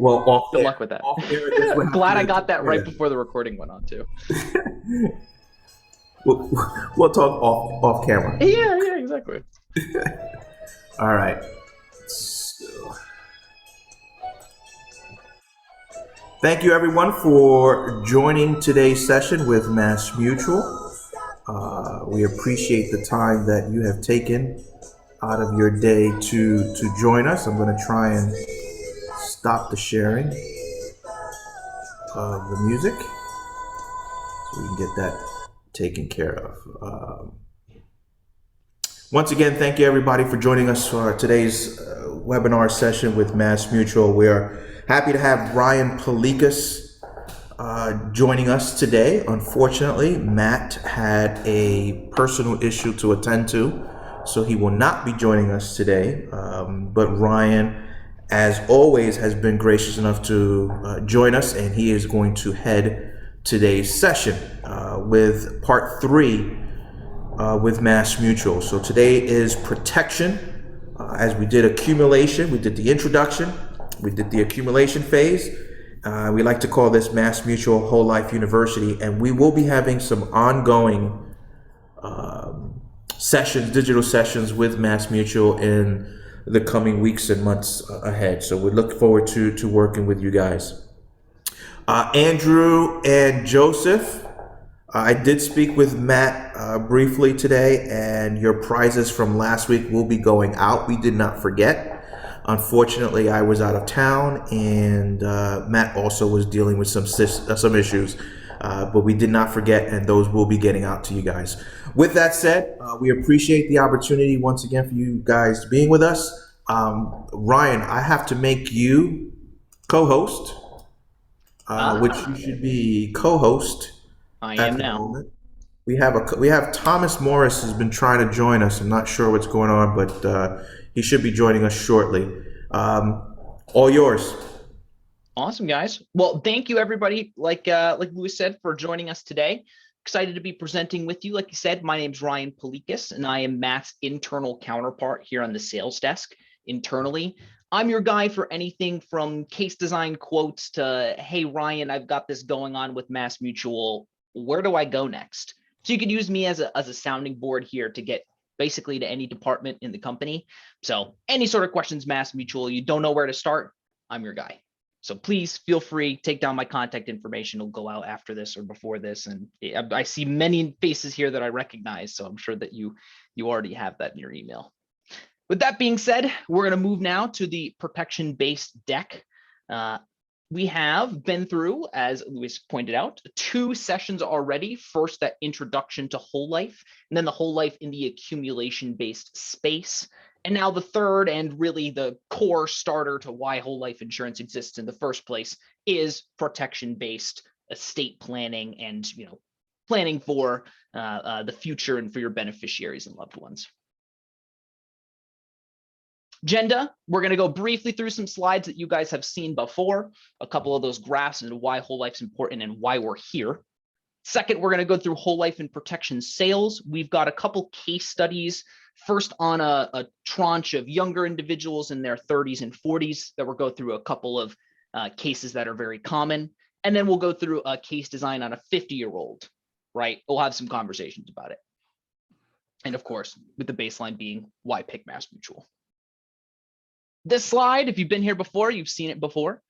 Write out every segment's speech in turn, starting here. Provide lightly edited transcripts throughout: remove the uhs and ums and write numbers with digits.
Well, off Good air, luck with that. off air, I guess we'll have Glad I to got take that care right of before the recording went on too. that. We'll, we'll talk off camera. Yeah, yeah, exactly. All right. So, thank you, everyone, for joining today's session with Mass Mutual. We appreciate the time that you have taken out of your day to join us. I'm going to try and stop the sharing of the music so we can get that taken care of. Once again, thank you everybody for joining us for today's webinar session with Mass Mutual. We are happy to have Ryan Palikas joining us today. Unfortunately, Matt had a personal issue to attend to, so he will not be joining us today. But Ryan, as always, has been gracious enough to join us, and he is going to head today's session with part three with Mass Mutual. So today is protection. As we did accumulation, we did the introduction, we did the accumulation phase. We like to call this Mass Mutual Whole Life University, and we will be having some ongoing sessions, digital sessions with Mass Mutual in the coming weeks and months ahead. So we look forward to working with you guys. Andrew and Joseph, I did speak with Matt briefly today, and your prizes from last week will be going out. We did not forget. Unfortunately, I was out of town, and Matt also was dealing with some issues, but we did not forget, and those will be getting out to you guys. With that said, we appreciate the opportunity once again for you guys being with us. Ryan, I have to make you co-host, which you Ah, should be co-host I at am the now. moment. We have Thomas Morris has been trying to join us. I'm not sure what's going on, but he should be joining us shortly. All yours. Awesome, guys. Well, thank you everybody. Like Louis said, for joining us today. Excited to be presenting with you. Like you said, my name's Ryan Palikas, and I am Matt's internal counterpart here on the sales desk internally. I'm your guy for anything from case design quotes to, hey, Ryan, I've got this going on with Mass Mutual. Where do I go next? So you could use me as a sounding board here to get basically to any department in the company. So any sort of questions, Mass Mutual, you don't know where to start, I'm your guy. So please feel free, take down my contact information. It'll go out after this or before this. And I see many faces here that I recognize, so I'm sure that you already have that in your email. With that being said, we're going to move now to the protection-based deck. We have been through, as Louis pointed out, 2 sessions already. First, that introduction to whole life, and then the whole life in the accumulation-based space. And now the third, and really the core starter to why whole life insurance exists in the first place, is protection-based estate planning and planning for the future and for your beneficiaries and loved ones. Agenda, we're going to go briefly through some slides that you guys have seen before, a couple of those graphs and why whole life's important and why we're here. Second, we're going to go through whole life and protection sales. We've got a couple case studies, first on a tranche of younger individuals in their 30s and 40s that we'll go through a couple of cases that are very common. And then we'll go through a case design on a 50-year-old, right? We'll have some conversations about it. And of course, with the baseline being why pick Mass Mutual. This slide, if you've been here before, you've seen it before.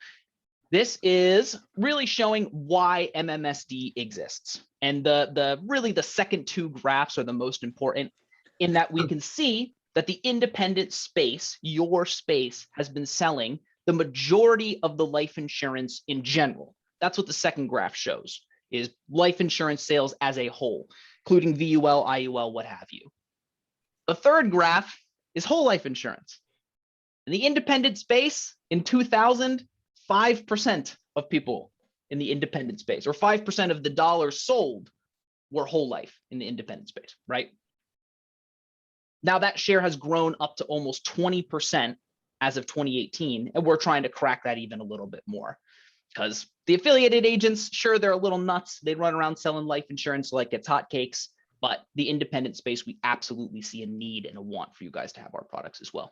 This is really showing why MMSD exists. And really the second 2 graphs are the most important, in that we can see that the independent space, your space, has been selling the majority of the life insurance in general. That's what the second graph shows, is life insurance sales as a whole, including VUL, IUL, what have you. The third graph is whole life insurance. In the independent space, in 2000, 5% of people in the independent space, or 5% of the dollars sold, were whole life in the independent space, right? Now that share has grown up to almost 20% as of 2018, and we're trying to crack that even a little bit more. Because the affiliated agents, sure, they're a little nuts. They run around selling life insurance like it's hotcakes, but the independent space, we absolutely see a need and a want for you guys to have our products as well.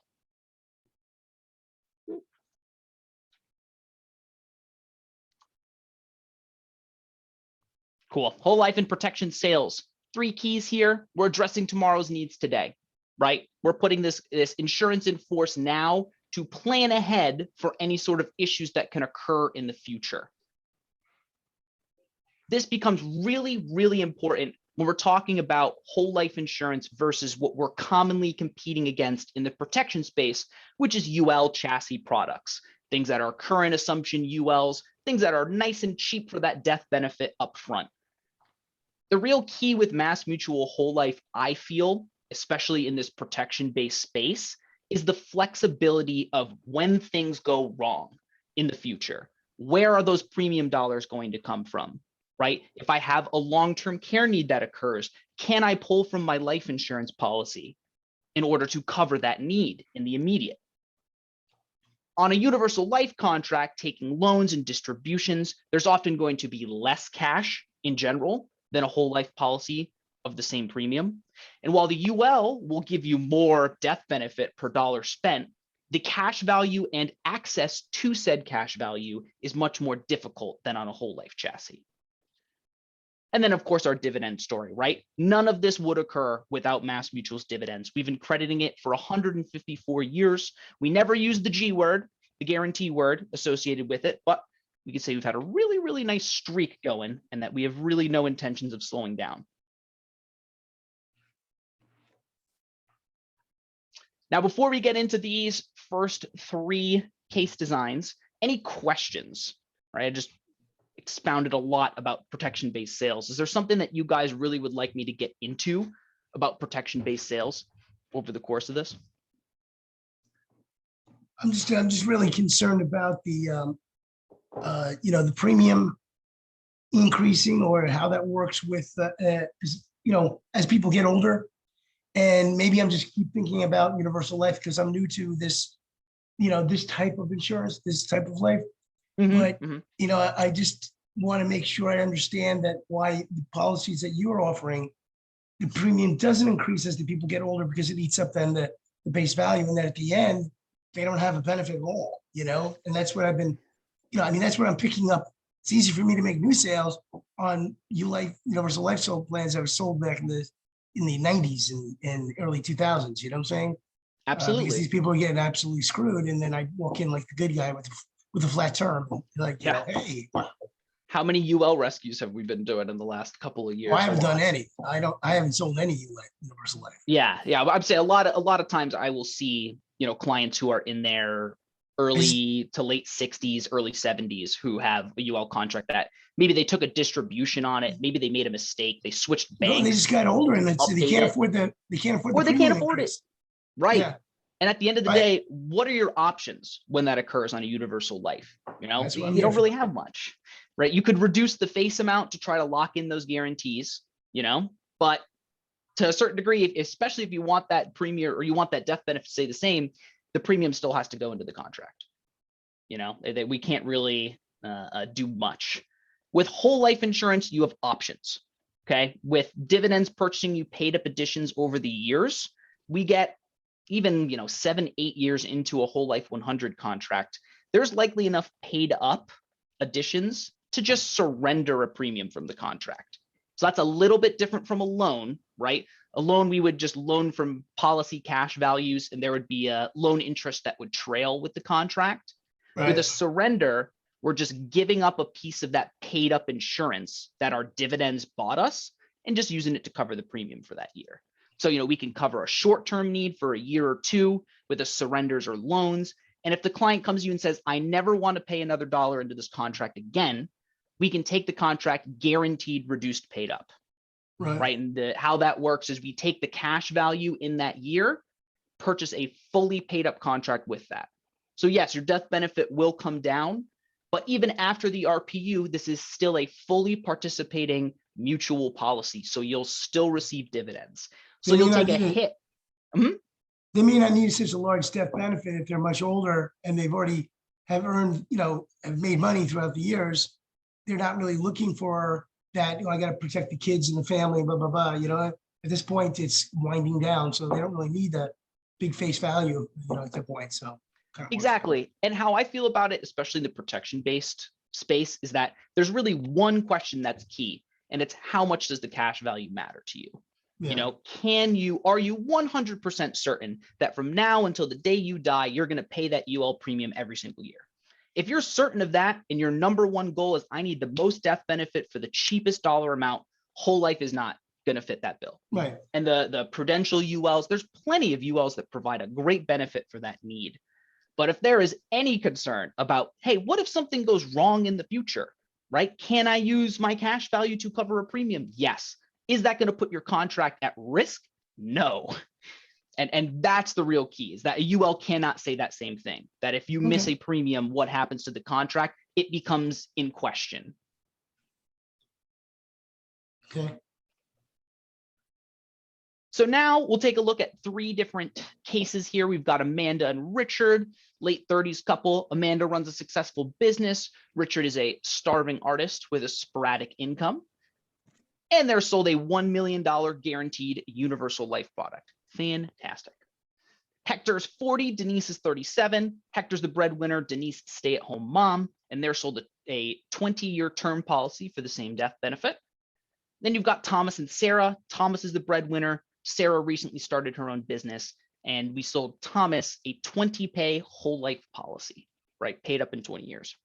Cool. Whole life and protection sales. 3 keys here. We're addressing tomorrow's needs today, right? We're putting this insurance in force now to plan ahead for any sort of issues that can occur in the future. This becomes really, really important when we're talking about whole life insurance versus what we're commonly competing against in the protection space, which is UL chassis products, things that are current assumption ULs, things that are nice and cheap for that death benefit up front. The real key with MassMutual whole life, I feel, especially in this protection-based space, is the flexibility of when things go wrong in the future. Where are those premium dollars going to come from, right? If I have a long-term care need that occurs, can I pull from my life insurance policy in order to cover that need in the immediate? On a universal life contract, taking loans and distributions, there's often going to be less cash in general than a whole life policy of the same premium. And while the UL will give you more death benefit per dollar spent, the cash value and access to said cash value is much more difficult than on a whole life chassis. And then, of course, our dividend story, right? None of this would occur without MassMutual's dividends. We've been crediting it for 154 years. We never used the G word, the guarantee word associated with it, but we could say we've had a really, really nice streak going and that we have really no intentions of slowing down. Now, before we get into these first 3 case designs, any questions, right? I just expounded a lot about protection-based sales. Is there something that you guys really would like me to get into about protection-based sales over the course of this? I'm just really concerned about the the premium increasing, or how that works with as people get older. And maybe I'm just keep thinking about universal life because I'm new to this, this type of insurance, this type of life. But I just want to make sure I understand that why the policies that you are offering, the premium doesn't increase as the people get older because it eats up then the base value, and then at the end they don't have a benefit at all. And that's what I've been, that's what I'm picking up. It's easy for me to make new sales on universal life sold plans that were sold back in the 90s and early 2000s. You know what I'm saying? Absolutely. Because these people are getting absolutely screwed, and then I walk in like the good guy with a flat term, like, hey. How many UL rescues have we been doing in the last couple of years? Well, I haven't done any. I haven't sold any universal life. Yeah. I'd say a lot of times I will see, clients who are in their early to late 60s, early 70s who have a UL contract that maybe they took a distribution on it, maybe they made a mistake, they switched banks. No, they just got older and they can't afford the it. Right. Yeah. And at the end of the day, what are your options when that occurs on a universal life? You don't really have much, right? You could reduce the face amount to try to lock in those guarantees, but to a certain degree, especially if you want that premium or you want that death benefit to stay the same, the premium still has to go into the contract. We can't really do much. With whole life insurance, you have options. Okay. With dividends purchasing you paid up additions over the years, we get even 7-8 years into a whole life 100 contract, there's likely enough paid up additions to just surrender a premium from the contract. So that's a little bit different from a loan, right? A loan, we would just loan from policy cash values, and there would be a loan interest that would trail with the contract. Right. With a surrender, we're just giving up a piece of that paid up insurance that our dividends bought us and just using it to cover the premium for that year. So, we can cover a short-term need for a year or two with a surrenders or loans. And if the client comes to you and says, I never want to pay another dollar into this contract again, we can take the contract guaranteed reduced paid up. Right. And how that works is we take the cash value in that year, purchase a fully paid up contract with that. So yes, your death benefit will come down, but even after the RPU, this is still a fully participating mutual policy. So you'll still receive dividends. So you'll take a hit. They may not need such a large death benefit if they're much older and they've already have earned, have made money throughout the years. They're not really looking for that, I got to protect the kids and the family, blah, blah, blah. At this point, it's winding down. So they don't really need that big face value, at that point. So exactly. And how I feel about it, especially in the protection-based space, is that there's really one question that's key. and it's how much does the cash value matter to you? Yeah. You know, are you 100% certain that from now until the day you die, you're going to pay that UL premium every single year? If you're certain of that and your number one goal is I need the most death benefit for the cheapest dollar amount, whole life is not going to fit that bill. Right. And the Prudential ULs, there's plenty of ULs that provide a great benefit for that need. But if there is any concern about, hey, what if something goes wrong in the future, right? Can I use my cash value to cover a premium? Yes. Is that going to put your contract at risk? No. And that's the real key, is that a UL cannot say that same thing, that if you miss Okay. a premium, what happens to the contract? It becomes in question. Okay. So now we'll take a look at 3 different cases here. We've got Amanda and Richard, late 30s couple. Amanda runs a successful business. Richard is a starving artist with a sporadic income. And they're sold a $1 million guaranteed universal life product. Fantastic. Hector's 40, Denise is 37. Hector's the breadwinner, Denise stay-at-home mom, and they're sold a 20-year term policy for the same death benefit. Then you've got Thomas and Sarah. Thomas is the breadwinner. Sarah recently started her own business, and we sold Thomas a 20-pay whole life policy, right? Paid up in 20 years.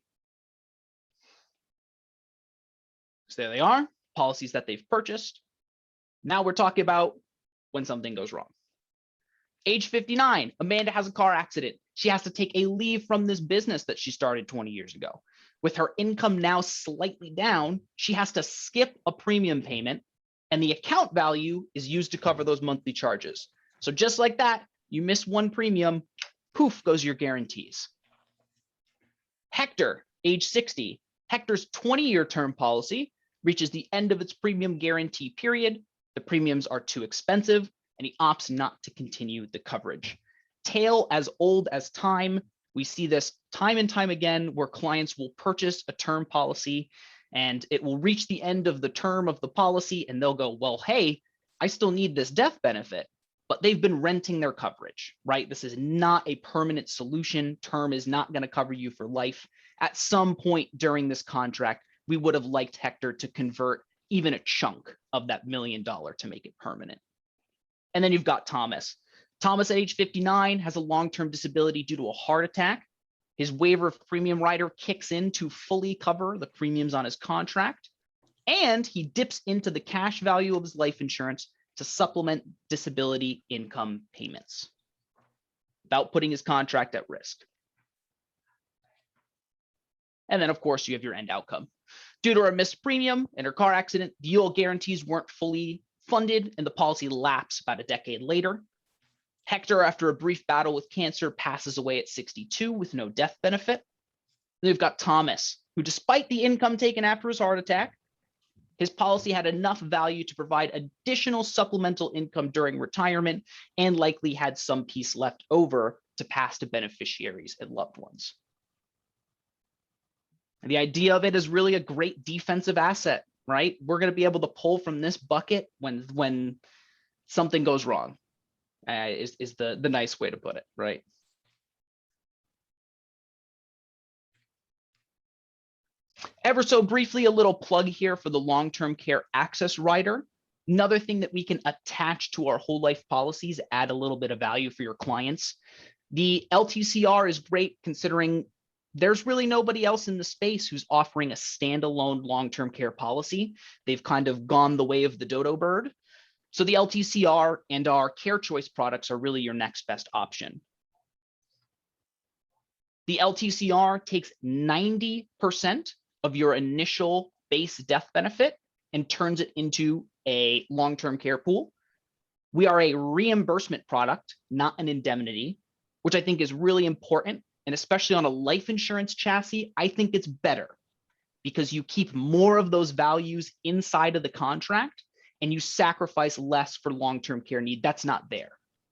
So there they are, policies that they've purchased. Now we're talking about when something goes wrong. Age 59, Amanda has a car accident. She has to take a leave from this business that she started 20 years ago. With her income now slightly down, she has to skip a premium payment, and the account value is used to cover those monthly charges. So just like that, you miss one premium, poof goes your guarantees. Hector, age 60. Hector's 20-year term policy reaches the end of its premium guarantee period. The premiums are too expensive, and he opts not to continue the coverage. Tale as old as time. We see this time and time again where clients will purchase a term policy and it will reach the end of the term of the policy and they'll go, well, hey, I still need this death benefit, but they've been renting their coverage, right? This is not a permanent solution. Term is not going to cover you for life. At some point during this contract, we would have liked Hector to convert even a chunk of that $1 million to make it permanent. And then you've got Thomas. Thomas at age 59 has a long-term disability due to a heart attack. His waiver of premium rider kicks in to fully cover the premiums on his contract. And he dips into the cash value of his life insurance to supplement disability income payments without putting his contract at risk. And then, of course, you have your end outcome. Due to her missed premium and her car accident, the UL guarantees weren't fully funded and the policy lapsed about a decade later. Hector, after a brief battle with cancer, passes away at 62 with no death benefit. Then we've got Thomas, who, despite the income taken after his heart attack, his policy had enough value to provide additional supplemental income during retirement and likely had some piece left over to pass to beneficiaries and loved ones. And the idea of it is really a great defensive asset, right? We're going to be able to pull from this bucket when something goes wrong, is the nice way to put it, right? Ever so briefly, a little plug here for the long-term care access rider. Another thing that we can attach to our whole life policies, add a little bit of value for your clients. The LTCR is great considering there's really nobody else in the space who's offering a standalone long-term care policy. They've kind of gone the way of the dodo bird. So the LTCR and our Care Choice products are really your next best option. The LTCR takes 90% of your initial base death benefit and turns it into a long-term care pool. We are a reimbursement product, not an indemnity, which I think is really important. And especially on a life insurance chassis, I think it's better because you keep more of those values inside of the contract and you sacrifice less for long-term care need. That's not there,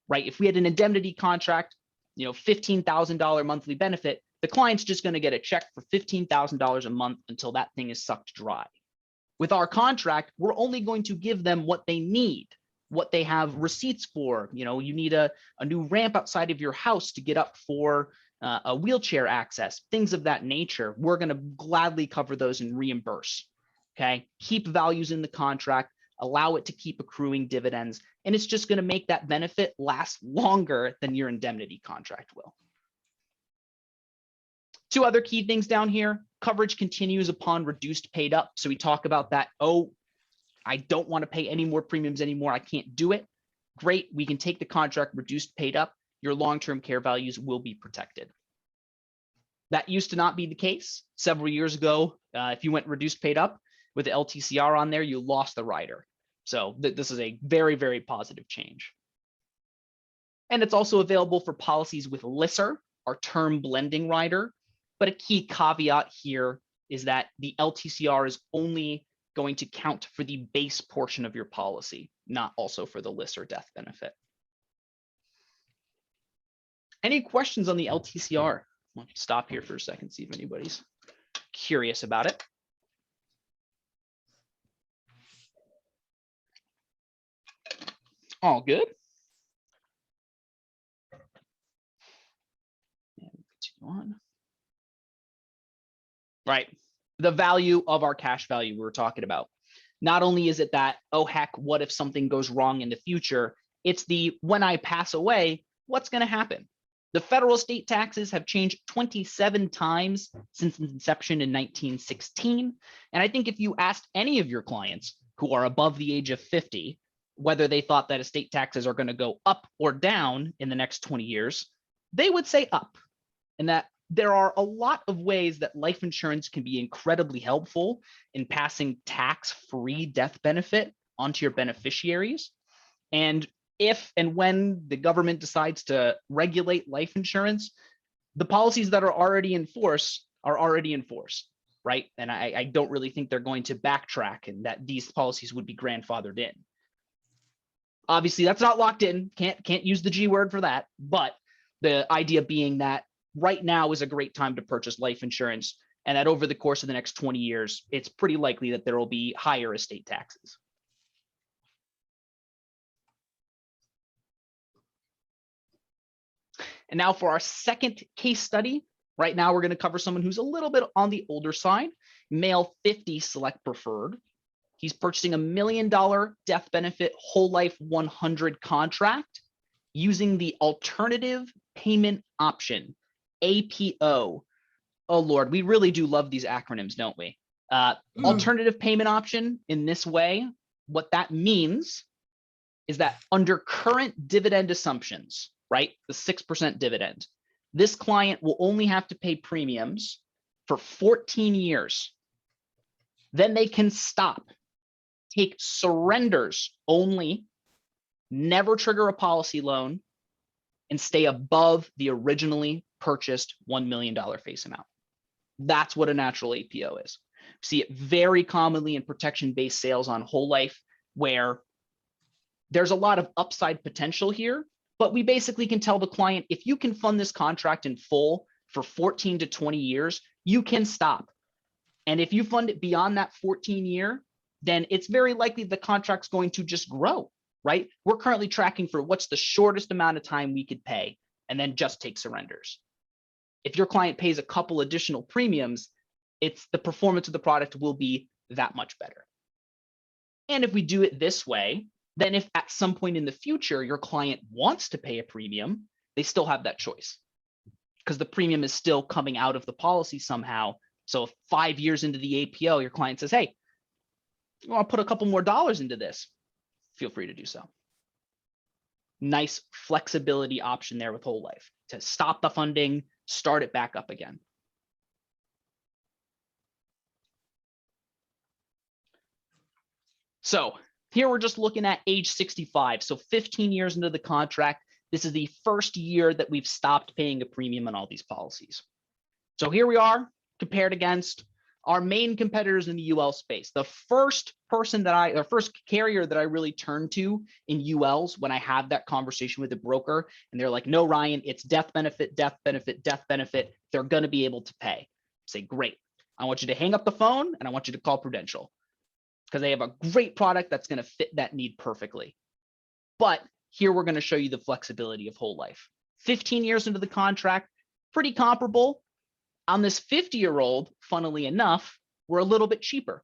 right? If we had an indemnity contract, you know, $15,000 monthly benefit, the client's just going to get a check for $15,000 a month until that thing is sucked dry. With our contract, we're only going to give them what they need, what they have receipts for. You know, you need a new ramp outside of your house to get up for a wheelchair access, things of that nature. We're going to gladly cover those and reimburse. Okay, keep values in the contract, allow it to keep accruing dividends, and it's just going to make that benefit last longer than your indemnity contract will. Two other key things down here: coverage continues upon reduced paid up. So we talk about that. Oh, I don't want to pay any more premiums anymore. I can't do it. Great. We can take the contract reduced paid up. Your long-term care values will be protected. That used to not be the case several years ago. If you went reduced paid up with the LTCR on there, you lost the rider. So this is a very, very positive change. And it's also available for policies with LISR, our term blending rider. But a key caveat here is that the LTCR is only going to count for the base portion of your policy, not also for the LISR death benefit. Any questions on the LTCR? I'll stop here for a second, see if anybody's curious about it. All good. And continue on. Right. The value of our cash value we were talking about. Not only is it that, oh, heck, what if something goes wrong in the future? It's the when I pass away, what's going to happen? The federal state taxes have changed 27 times since inception in 1916. And I think if you asked any of your clients who are above the age of 50, whether they thought that estate taxes are going to go up or down in the next 20 years, they would say up. And that there are a lot of ways that life insurance can be incredibly helpful in passing tax-free death benefit onto your beneficiaries. And if and when the government decides to regulate life insurance, the policies that are already in force are already in force, right? And I don't really think they're going to backtrack and that these policies would be grandfathered in. Obviously, that's not locked in. Can't use the G word for that. But the idea being that right now is a great time to purchase life insurance, and that over the course of the next 20 years, it's pretty likely that there will be higher estate taxes. And now for our second case study. Right now, we're going to cover someone who's a little bit on the older side, male 50 select preferred. He's purchasing $1 million death benefit whole life 100 contract using the alternative payment option, APO. Oh, Lord, we really do love these acronyms, don't we? Alternative payment option in this way, what that means is that under current dividend assumptions, right, the 6% dividend, this client will only have to pay premiums for 14 years. Then they can stop, take surrenders only, never trigger a policy loan, and stay above the originally purchased $1 million face amount. That's what a natural APO is. We see it very commonly in protection-based sales on whole life, where there's a lot of upside potential here, but we basically can tell the client, if you can fund this contract in full for 14 to 20 years, you can stop. And if you fund it beyond that 14 year, then it's very likely the contract's going to just grow, right? We're currently tracking for what's the shortest amount of time we could pay and then just take surrenders. If your client pays a couple additional premiums, it's the performance of the product will be that much better. And if we do it this way, then if at some point in the future your client wants to pay a premium, they still have that choice because the premium is still coming out of the policy somehow. So if 5 years into the APO, your client says, hey, I'll put a couple more dollars into this, feel free to do so. Nice flexibility option there with whole life to stop the funding, start it back up again. So here we're just looking at age 65. So 15 years into the contract, this is the first year that we've stopped paying a premium on all these policies. So here we are compared against our main competitors in the UL space. The first carrier that I really turn to in ULs when I have that conversation with a broker and they're like, no, Ryan, it's death benefit, death benefit, death benefit. They're going to be able to pay. Say, great. I want you to hang up the phone and I want you to call Prudential because they have a great product that's going to fit that need perfectly. But here we're going to show you the flexibility of whole life. 15 years into the contract, pretty comparable. On this 50-year-old, funnily enough, we're a little bit cheaper.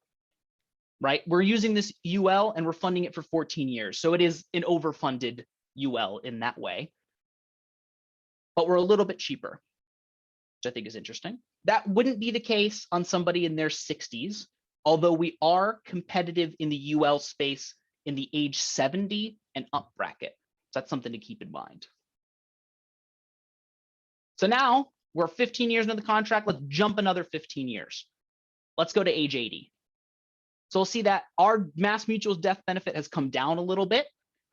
right? We're using this UL and we're funding it for 14 years. So it is an overfunded UL in that way. But we're a little bit cheaper, which I think is interesting. That wouldn't be the case on somebody in their 60s, although we are competitive in the UL space in the age 70 and up bracket. So that's something to keep in mind. So now we're 15 years into the contract. Let's jump another 15 years. Let's go to age 80. So we'll see that our MassMutual's death benefit has come down a little bit,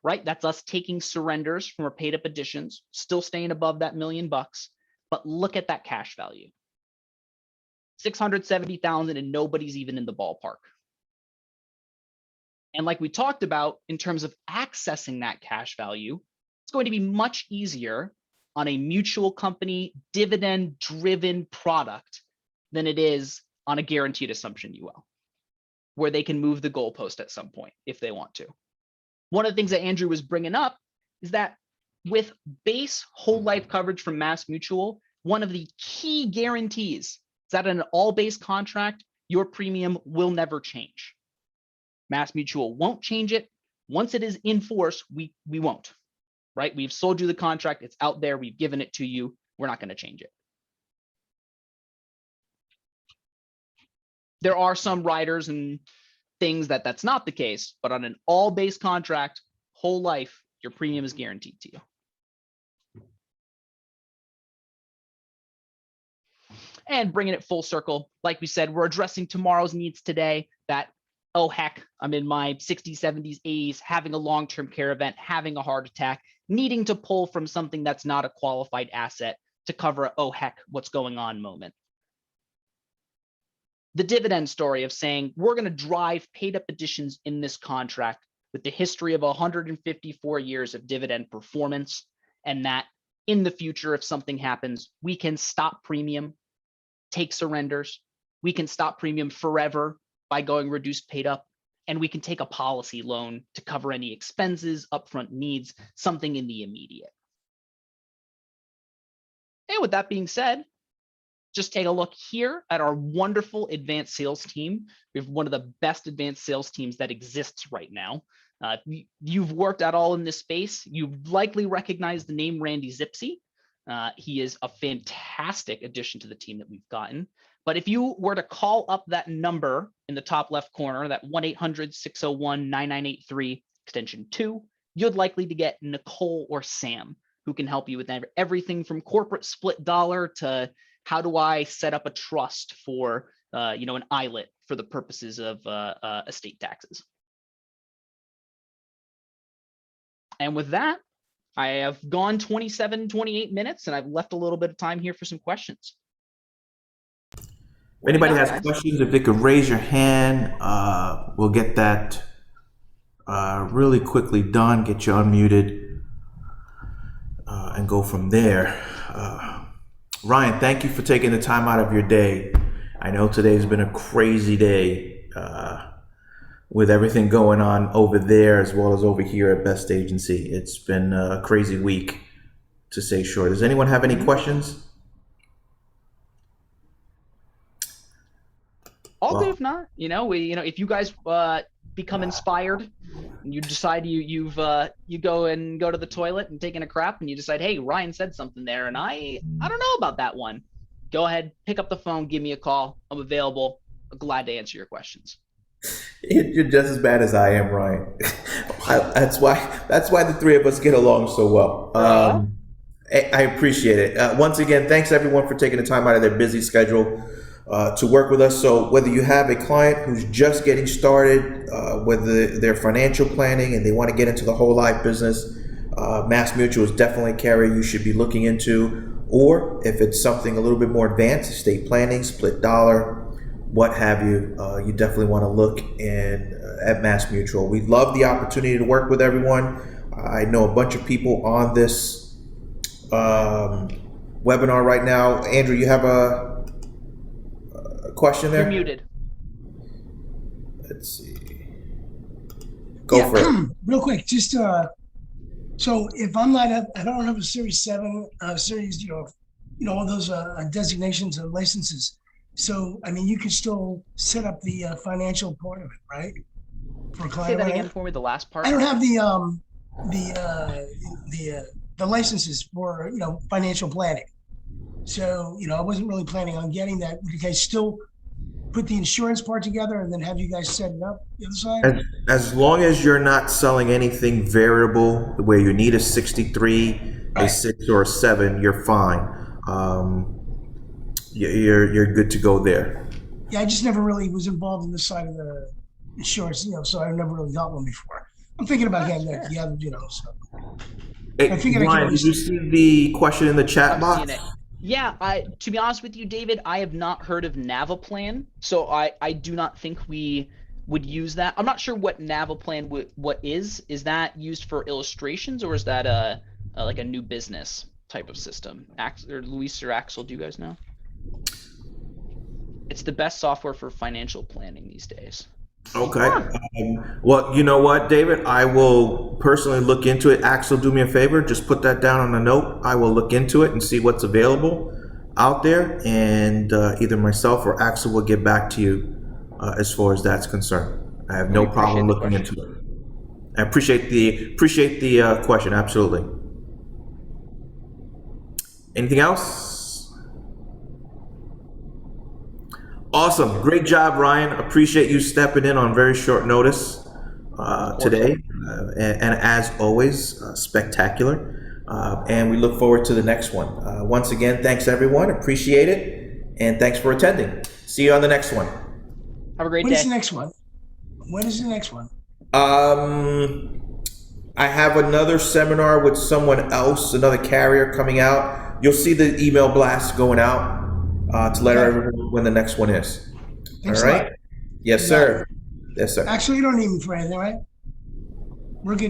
right? That's us taking surrenders from our paid up additions, still staying above that $1 million. But look at that cash value. 670,000 and nobody's even in the ballpark. And like we talked about in terms of accessing that cash value, it's going to be much easier on a mutual company dividend driven product than it is on a guaranteed assumption UL, where they can move the goalpost at some point if they want to. One of the things that Andrew was bringing up is that with base whole life coverage from MassMutual, one of the key guarantees is that in an all base contract, your premium will never change. MassMutual won't change it. Once it is in force, we won't, right? We've sold you the contract. It's out there. We've given it to you. We're not going to change it. There are some riders and things that's not the case, but on an all base contract, whole life, your premium is guaranteed to you. And bringing it full circle, like we said, we're addressing tomorrow's needs today. That, oh heck, I'm in my 60s, 70s, 80s, having a long-term care event, having a heart attack, needing to pull from something that's not a qualified asset to cover a, oh heck, what's going on moment. The dividend story of saying we're going to drive paid up additions in this contract with the history of 154 years of dividend performance, and that in the future, if something happens, we can stop premium, take surrenders, we can stop premium forever by going reduced paid up, and we can take a policy loan to cover any expenses, upfront needs, something in the immediate. And with that being said, just take a look here at our wonderful advanced sales team. We have one of the best advanced sales teams that exists right now. You've worked at all in this space. You've likely recognized the name Randy Zipsey. He is a fantastic addition to the team that we've gotten. But if you were to call up that number in the top left corner, that 1-800-601-9983 extension 2, you'd likely to get Nicole or Sam, who can help you with everything from corporate split dollar to how do I set up a trust for an ILET for the purposes of estate taxes. And with that, I have gone 27, 28 minutes, and I've left a little bit of time here for some questions. If anybody has questions, if they could raise your hand, we'll get that really quickly done, get you unmuted, and go from there. Ryan, thank you for taking the time out of your day. I know today's been a crazy day with everything going on over there as well as over here at Best Agency. It's been a crazy week, to say short. Does anyone have any questions? I'll do if not. If you guys become inspired and you decide you go to the toilet and taking a crap and you decide, hey, Ryan said something there and I don't know about that one, go ahead, pick up the phone, give me a call. I'm available. I'm glad to answer your questions. You're just as bad as I am, Ryan. That's why the three of us get along so well. I appreciate it. Once again, thanks everyone for taking the time out of their busy schedule to work with us. So whether you have a client who's just getting started with their financial planning and they want to get into the whole life business, MassMutual is definitely a carrier you should be looking into. Or if it's something a little bit more advanced, estate planning, split dollar, what have you, you definitely want to look at MassMutual. We love the opportunity to work with everyone. I know a bunch of people on this webinar right now. Andrew, you have a question there? You're muted. Let's see. Go for it. Real quick, just so if I'm not I don't have a Series 7 series, all those designations and licenses. So, I mean, you could still set up the financial part of it, right? For a Say client. that Right? again for me, the last part. I don't have the licenses for, financial planning. So, I wasn't really planning on getting that. Would you guys still put the insurance part together and then have you guys set it up the other side? As long as you're not selling anything variable where you need a 63, a Right. 6, or a 7, you're fine. You're good to go there. Yeah, I just never really was involved in this side of the insurance, so I never really got one before. I'm thinking about getting that together, so. Hey, I figured I could Ryan, always- did you see the question in the chat I'm box? seeing it. Yeah, to be honest with you, David, I have not heard of Navaplan, so I do not think we would use that. I'm not sure what Navaplan what is. Is that used for illustrations, or is that like a new business type of system? Or Luis or Axel, do you guys know? It's the best software for financial planning these days. Okay. Well, you know what, David? I will personally look into it. Axel, do me a favor. Just put that down on a note. I will look into it and see what's available out there. And either myself or Axel will get back to you as far as that's concerned. I have no We appreciate problem the looking question. into it. I appreciate the question. Absolutely. Anything else? Awesome. Great job, Ryan. Appreciate you stepping in on very short notice today. And as always, spectacular. And we look forward to the next one. Once again, thanks everyone. Appreciate it. And thanks for attending. See you on the next one. Have a great When is day. the next one? When is the next one? I have another seminar with someone else, another carrier coming out. You'll see the email blast going out to let everyone when the next one is. Thanks All a right? lot. Yes, sir. Yes, sir. Actually, you don't need me for anything, right? We're good.